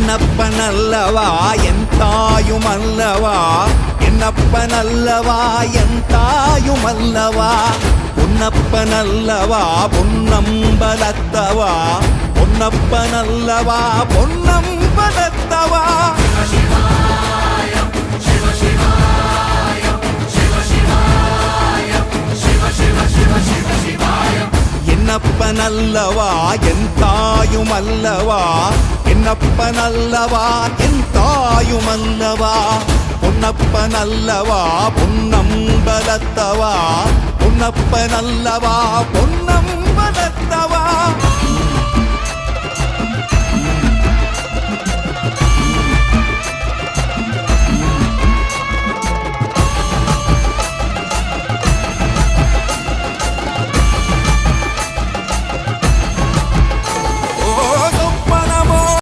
என்னப்பனல்லவா என் தாயுமல்லவா என்னப்பனல்லவா என் தாயுமல்லவா பொன்னப்பனல்லவா பொன்னம்பலத்தவா பொன்னப்பனல்லவா பொன்னம்பலத்தவா என்னப்பனல்லவா என் தாயுமல்லவா என்னப்பனல்லவா என் தாயுமல்லவா பொன்னப்பனல்லவா பொன்னம்பலத்தவா பொன்னப்பனல்லவா பொன்னம்பலத்தவா